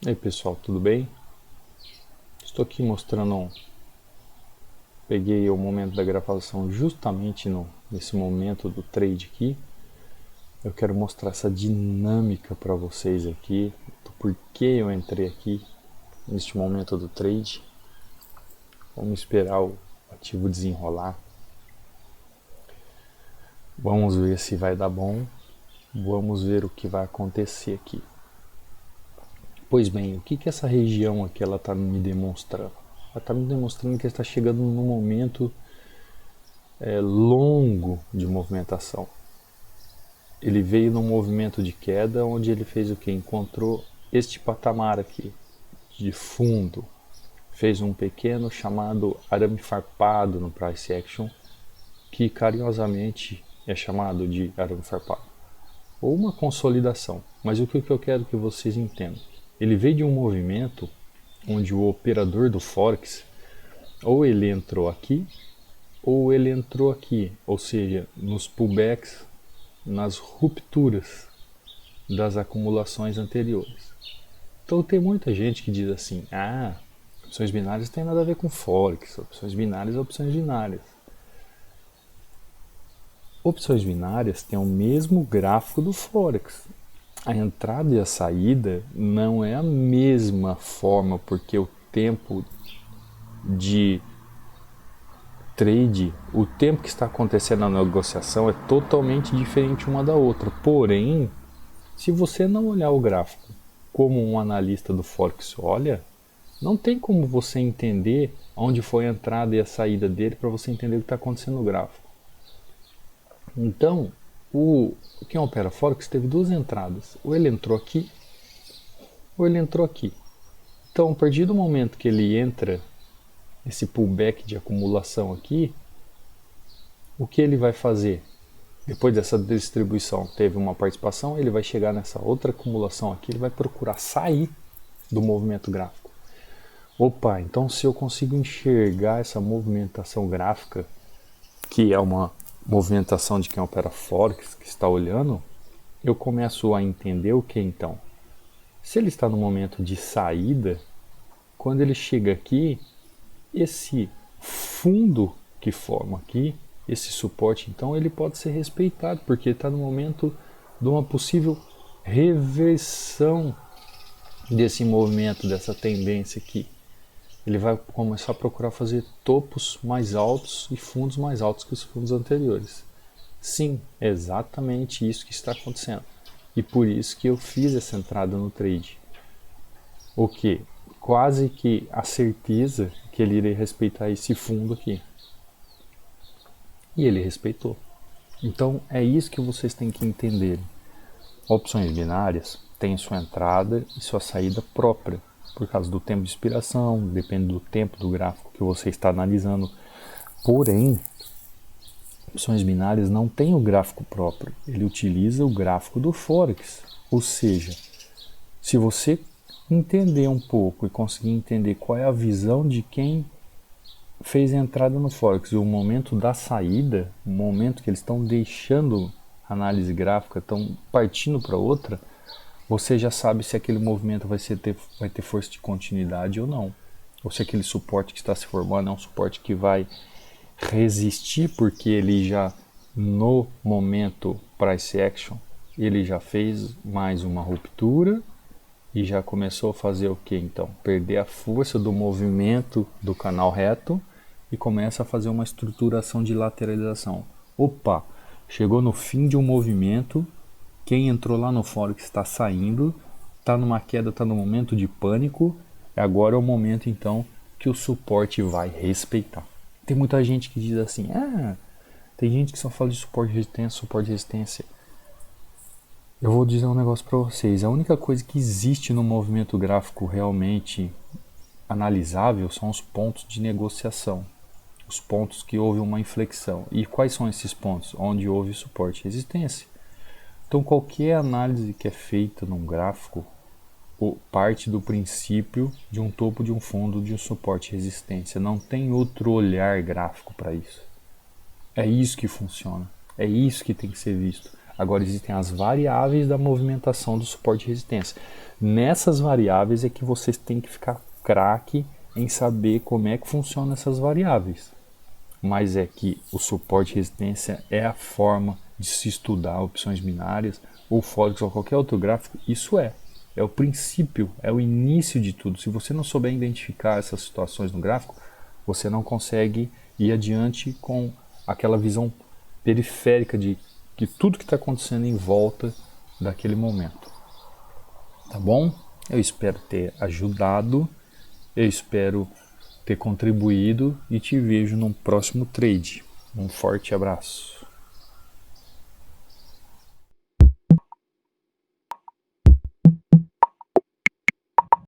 E aí pessoal, tudo bem? Estou aqui mostrando, peguei o momento da gravação justamente nesse momento do trade aqui. Eu quero mostrar essa dinâmica para vocês aqui, do porquê eu entrei aqui neste momento do trade. Vamos esperar o ativo desenrolar. Vamos ver se vai dar bom. Vamos ver o que vai acontecer aqui. Pois bem, o que essa região aqui ela está me demonstrando? Ela está me demonstrando que está chegando num momento longo de movimentação. Ele veio num movimento de queda onde ele fez o que? Encontrou este patamar aqui de fundo. Fez um pequeno chamado arame farpado no price action, que carinhosamente é chamado de arame farpado, ou uma consolidação. Mas o que eu quero que vocês entendam? Ele veio de um movimento onde o operador do Forex, ou ele entrou aqui, ou ele entrou aqui, ou seja, nos pullbacks, nas rupturas das acumulações anteriores. Então tem muita gente que diz assim, opções binárias tem nada a ver com Forex, opções binárias é opções binárias. Opções binárias têm o mesmo gráfico do Forex. A entrada e a saída não é a mesma forma, porque o tempo de trade, o tempo que está acontecendo na negociação é totalmente diferente uma da outra. Porém, se você não olhar o gráfico como um analista do Forex olha, não tem como você entender onde foi a entrada e a saída dele para você entender o que está acontecendo no gráfico. Então, quem opera Forex teve duas entradas. Ou ele entrou aqui, ou ele entrou aqui. Então, a partir do momento que ele entra esse pullback de acumulação aqui, o que ele vai fazer? Depois dessa distribuição, teve uma participação, ele vai chegar nessa outra acumulação aqui, ele vai procurar sair do movimento gráfico. Opa, então se eu consigo enxergar essa movimentação gráfica, que é uma movimentação de quem opera Forex, que está olhando, eu começo a entender o que então? Se ele está no momento de saída, quando ele chega aqui, esse fundo que forma aqui, esse suporte, então ele pode ser respeitado, porque está no momento de uma possível reversão desse movimento, dessa tendência aqui. Ele vai começar a procurar fazer topos mais altos e fundos mais altos que os fundos anteriores. Sim, é exatamente isso que está acontecendo. E por isso que eu fiz essa entrada no trade. O que? Quase que a certeza que ele iria respeitar esse fundo aqui. E ele respeitou. Então é isso que vocês têm que entender. Opções binárias têm sua entrada e sua saída própria, por causa do tempo de expiração, depende do tempo do gráfico que você está analisando. Porém, opções binárias não têm o gráfico próprio, ele utiliza o gráfico do Forex. Ou seja, se você entender um pouco e conseguir entender qual é a visão de quem fez a entrada no Forex e o momento da saída, o momento que eles estão deixando a análise gráfica, estão partindo para outra, você já sabe se aquele movimento vai ter força de continuidade ou não. Ou se aquele suporte que está se formando é um suporte que vai resistir, porque ele já, no momento price action, ele já fez mais uma ruptura e já começou a fazer o que então? Perder a força do movimento do canal reto e começa a fazer uma estruturação de lateralização. Opa, chegou no fim de um movimento, quem entrou lá no Forex está saindo, está numa queda, está no momento de pânico, agora é o momento então que o suporte vai respeitar. Tem muita gente que diz assim, tem gente que só fala de suporte de resistência. Eu vou dizer um negócio para vocês, a única coisa que existe no movimento gráfico realmente analisável são os pontos de negociação, os pontos que houve uma inflexão. E quais são esses pontos? Onde houve suporte e resistência. Então qualquer análise que é feita num gráfico parte do princípio de um topo de um fundo, de um suporte e resistência. Não tem outro olhar gráfico para isso. É isso que funciona. É isso que tem que ser visto. Agora existem as variáveis da movimentação do suporte de resistência. Nessas variáveis é que vocês têm que ficar craque em saber como é que funcionam essas variáveis. Mas é que o suporte de resistência é a forma de se estudar opções binárias, ou Forex ou qualquer outro gráfico. Isso é o princípio, é o início de tudo. Se você não souber identificar essas situações no gráfico, você não consegue ir adiante com aquela visão periférica de tudo que está acontecendo em volta daquele momento. Tá bom? Eu espero ter ajudado, eu espero ter contribuído e te vejo no próximo trade. Um forte abraço.